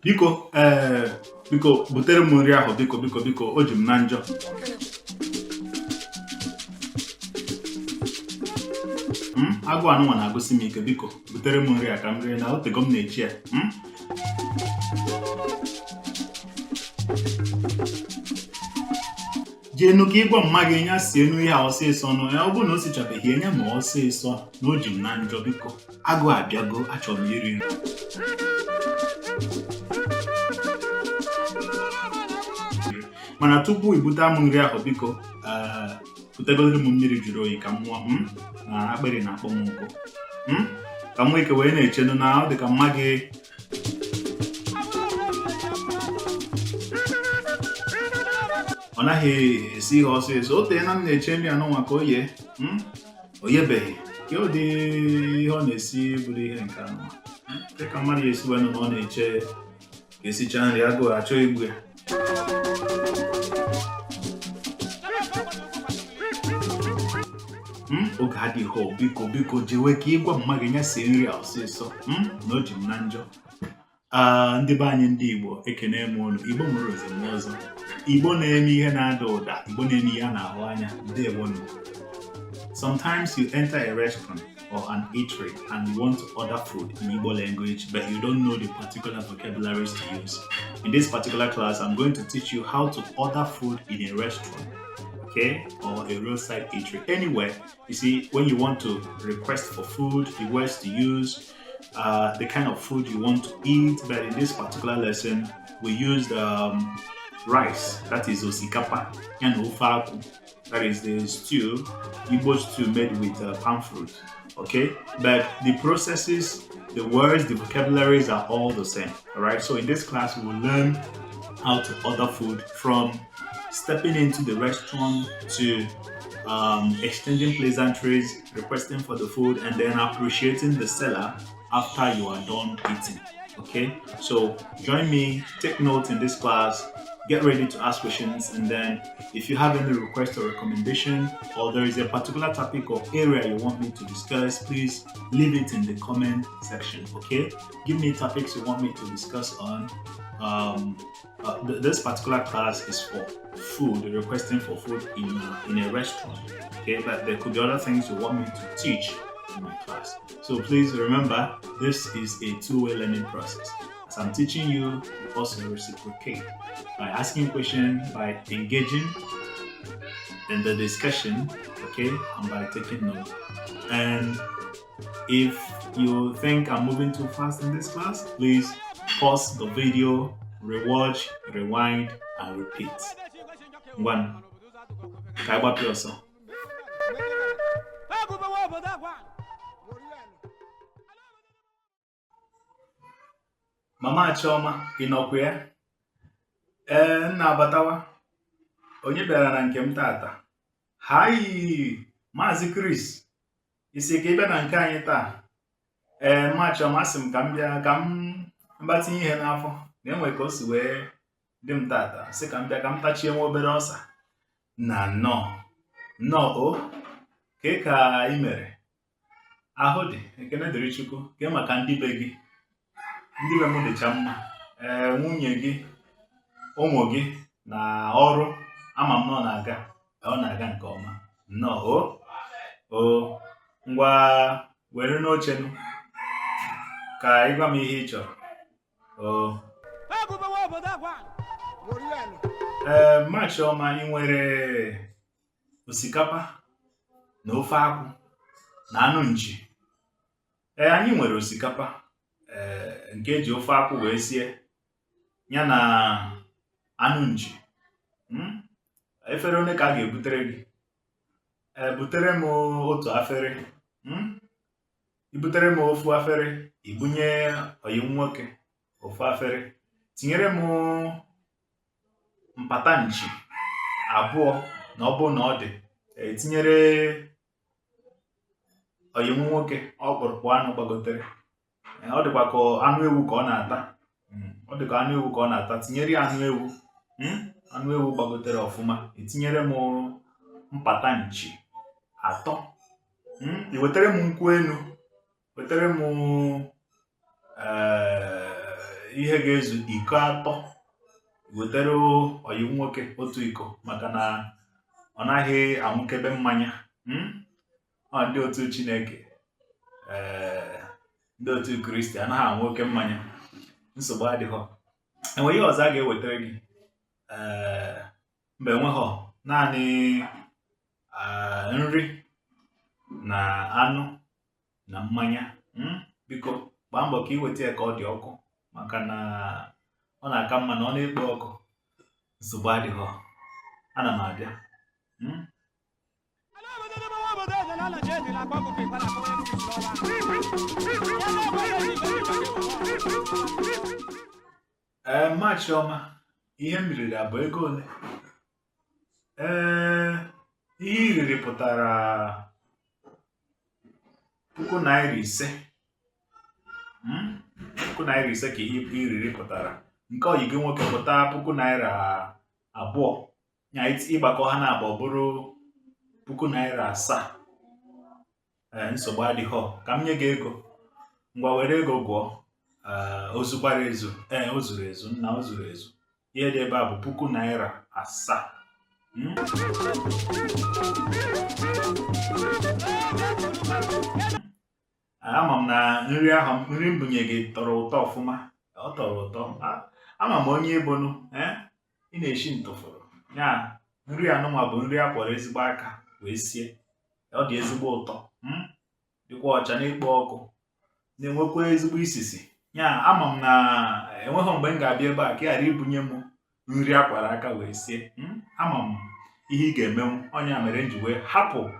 Biko biko butere m nri ahụ biko o ji m na njọ. Agụ anụnwa na-agụsi m ike, biko butere m nri a ka m rie na otego m na-echi ya. Jeenu ka ịgwa mma gị nya sie enu ihe a ọsịsọ nụ ya, ọ bụrụ na o sichabeghị enye ma ọsịsọ na o ji m na njọ. Biko agụ abịago, achọrọ m iri nri. Mana tupu ibute m nri ahụ, biko butegodiri m mmiri jụrụ oyi ka m ṅụọ na akpịrị na-akpọ m nkụ, ka m nwee ike wee na-echenu na ọ dị ka mma gị ọ naghị esi ihe ọsịsọ. O teena m na-eche nri anụnwa ka o yee, o yebeghị. Ka ụdị ihe ọ na-esi bụrụ ihe nke anụnwa dịka mmadụ ya esi wenụ na ọ na-eche ka esicha nri, agụụ achọ igbu ya. Oge adịghị, biko jewe ka ịgwa mma gị nya sie nri a ọsịsọ na o ji m na njọ. Ndị be anyị ndị Igbo, ekene m unu. Igbo mụrụ eze m ọzọ, Igbo na-eme ihe na-ada ụda, Igbo na-eme ihe a na-ahụ anya. Ndewonu. Sometimes you enter a restaurant or an eatery and you want to order food in Igbo language, but you don't know the particular vocabularies to use. In this particular class, I'm going to teach you how to order food in a restaurant, okay, or a roadside eatery. Anywhere, you see, when you want to request for food, the words to use, the kind of food you want to eat. But in this particular lesson, we used rice, that is osikapa, and ofe akwu, that is the stew, Igbo stew made with palm fruit. Okay, but the processes, the words, the vocabularies are all the same. All right, so in this class, we will learn how to order food, from stepping into the restaurant to exchanging pleasantries, requesting for the food, and then appreciating the seller after you are done eating. Okay, so join me, take notes in this class, get ready to ask questions, and then if you have any request or recommendation, or there is a particular topic or area you want me to discuss, please leave it in the comment section. Okay, give me topics you want me to discuss on. This particular class is for food, requesting for food in a restaurant. Okay, but there could be other things you want me to teach in my class. So please remember, this is a two-way learning process. As I'm teaching you, you also reciprocate by asking questions, by engaging in the discussion, okay, and by taking notes. And if you think I'm moving too fast in this class, please pause the video, rewatch, rewind, and repeat. One, Kaiba. Mama Chioma, ịnọkwa ya? Nna abatawa. Onye bịara na nke m tata? Hi, Maazi Chris. Isi ka ị bịa na nke anyị taa? Mama Chioma sị m ka m bịa ka m mgbatinye ihe n'afọ. Na-enwe ka o si wee dị m tata. Sị ka m bịa ka m tachie nwa obere ọsa. Na nnọọ o, ka ị mere? Ahụ dị, ekene dịrị Chukwu. Ke maka ndị be gị? Ndị be m dịcha mma. Nwunye gị, ụmụ gị na ọrụ, ama m na ọ na-aga nke ọma. Nnọọ o, ngwa were n'oche nụ ka ị gwa m ihe ị chọrọ. Mama Chioma, ị nwere osikapa na ofe akwụ na anụ nchi? Anyị nwere osikapa nke eji ofe akwụ wee sie, ya na anụ nchi. Efere one ka a ga-ebutere gị? Butere m otu afere. Ibutere m ofu afere, ibunye oyi nwoke ofu afere. Tinyere m mpata nchi abụọ na ọ bụ na ọ dị. Tinyere oyi nwoke ọkpụrụkpụ anụ gbagotere. Ọ dịkwa ka anụ ewu ka ọ na-ata. Tinyere ya anụ ewu gbagotere ọfụma. Etinyere m mpata nchi atọ. I wetere m nkwụ enu, wetere m ihe ga-ezu iko 3 wetara oyi nwoke otu iko maka na ọ naghị anwụkebe mmanya. Ọ ndị otu Chineke ndị otu Kristi anaghị anwụ oke mmanya, nsogbu adịghọ. Enwe ihe ọzọ a ga-ewetara gị mgbe enweghọ naanị nri na anụ na mmanya. Biko gbaa mbọ ka ị weta ya ka ọ dị ọkụ maka na ọ na-aka mma na ọ na-ekpo ọkụ. Nsogbu adịghọ, ana m abịa. Ma Chioma, ihe m riri abụ ego ole? Ihe i riri pụtara 5,500. 5,500 ka ihe i riri pụtara. Nke oyi gị nwoke pụta 2,200. Ya ịgbakọ ha na abụọ bụrụ 7,000. Nsogbu adịghọ, ka m nye gị ego. Ngwa were ego gụọ. O zukwara ezu? O zuru ezu nna, o zuru ezu. Ihe dị ebe a bụ 7,000. Ama m na nri m bunye gị tọrọ ụtọ ọfụma. Ọ tọrọ ụtọ. Ama m onye ebonu ị na-eshi ntụfụrụ. Ya nri anụnwa bụ nri a kwọrọ ezigbo aka wee sie. Ọ dị ezigbo ụtọ, dịkwa ọcha, na-ekpo ọkụ, na-enwekwa ezigbo isisi. Ya ama m na enweghị mgbe m ga-abịa ebe a ka ị ghara ibunye m nri akwara aka wee sie. Ama m ihe ị ga-emenwu. Ọnya mere m ji wee hapụ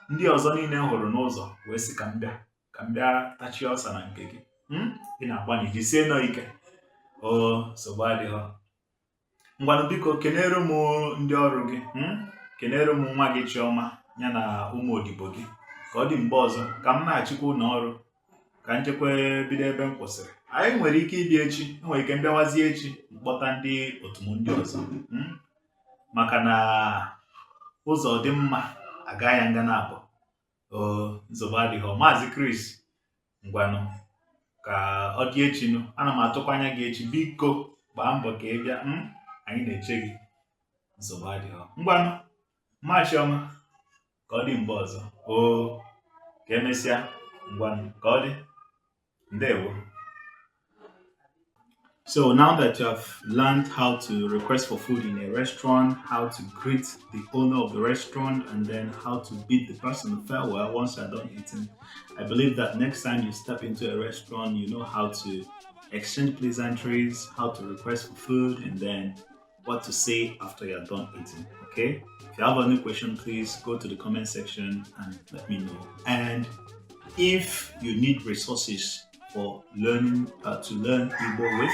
ndị ọzọ niile m hụrụ n'ụzọ wee sị ka m bịa tachie ọsa na nke gị. Ị na-agbanye ji sie nọ ike. Nsogbu adịghọ. Ngwanụ biko kenere m ndị ọrụ gị, kenere m nwa gị Chioma ya na ụmụ odibo gị, ka ọ dị mgbe ọzọ ka m na-achịkwa ụlọ ọrụ ka nchekwa bido ebe m kwụsịrị. Anyị nwere ike ịbịa echi, enwere ike mbịawazie echi mkpọta ndị otu m ndị ọzọ, maka na ụzọ dị mma aga ya nga na-abụ. Nsogbu adịghọ. Maazi Chris, ngwanụ ka ọ dị echi nụ. Ana m atụkwa anya gị echi. Biko gbaa mbọ ka ị bịa. Anyị na-eche gị. Nsogbu adịghọ. Ngwanụ Ma Chioma, ka ọ dị mgbe ọzọ. Ka emesịa. Ngwanụ ka ọ dị. Ndewo. So now that you have learned how to request for food in a restaurant, how to greet the owner of the restaurant, and then how to bid the person farewell once you're done eating, I believe that next time you step into a restaurant, you know how to exchange pleasantries, how to request for food, and then what to say after you're done eating. Okay? If you have any question, please go to the comment section and let me know. And if you need resources for learning to learn Igbo with,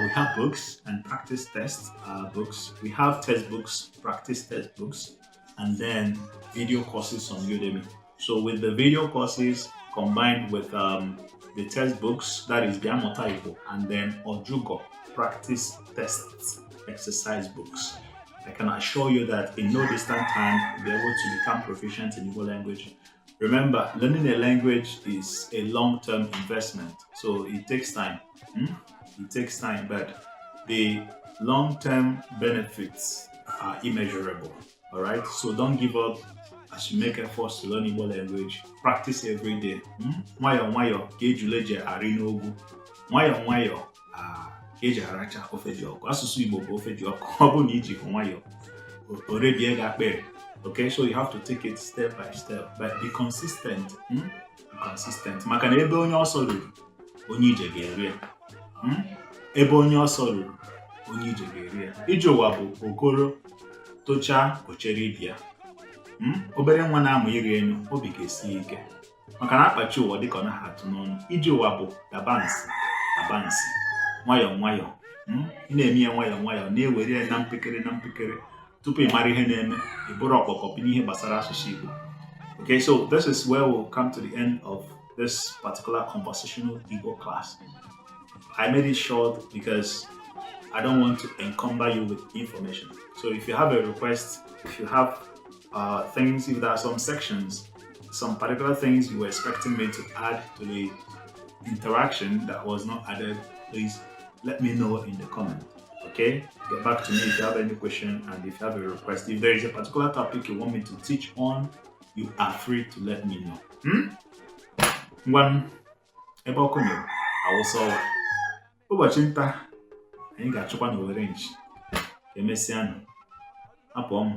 we have books and practice test books. We have textbooks, practice textbooks, and then video courses on Udemy. So with the video courses combined with the textbooks, that is Muta Igbo, and then Ojugo practice tests, exercise books, I can assure you that in no distant time you'll be able to become proficient in Igbo language. Remember, learning a language is a long-term investment, so it takes time. It takes time, but the long-term benefits are immeasurable. All right, so don't give up as you make efforts to learn Igbo language. Practice every day. Nwayọ nwayọ ka ejuleje arị n'ogwu. Nwayọ nwayọ eji aracha ofe dị ọkụ. Asụsụ Igbo bụ ofe dị ọkụ. Ọ bụ na iji nwayọ orebie gị akpịrị. Okay, so you have to take it step by step, but be consistent. Be consistent. Maka na ebe onye ọsọ ruru, onye ije ga-eri ya. Ebe onye ọsọ ruru, onye ije ga-eri ya. Ije ụwa bụ okoro tochaa ochere ibia. Obere nwa na-amụ iri enu, obi ga-esi ike. Maka na akpachi ụwa dịka ọ naghị atụ n'ọnụ. Ije ụwa bụ abansi. Nwayọ nwayọ. Ị na-eme ya nwayọ nwayọ, na-ewere ya na mpekere. Tupu ị mara ihe na-eme, ị bụrụ ọkpọkọpị n'ihe gbasara asụsụ Igbo. Okay, so this is where we'll come to the end of this particular conversational Igbo class. I made it short because I don't want to encumber you with information. So if you have a request, if you have things, if there are some sections, some particular things you were expecting me to add to the interaction that was not added, please let me know in the comment. Okay, get back to me if you have any question and if you have a request. If there is a particular topic you want me to teach on, you are free to let me know. One, ebe ọkụ nyere awụsa ọwa. Ụbọchị nta anyị ga-achụkwa na Owerri nchi. Emesianụ, apụ ọmụ.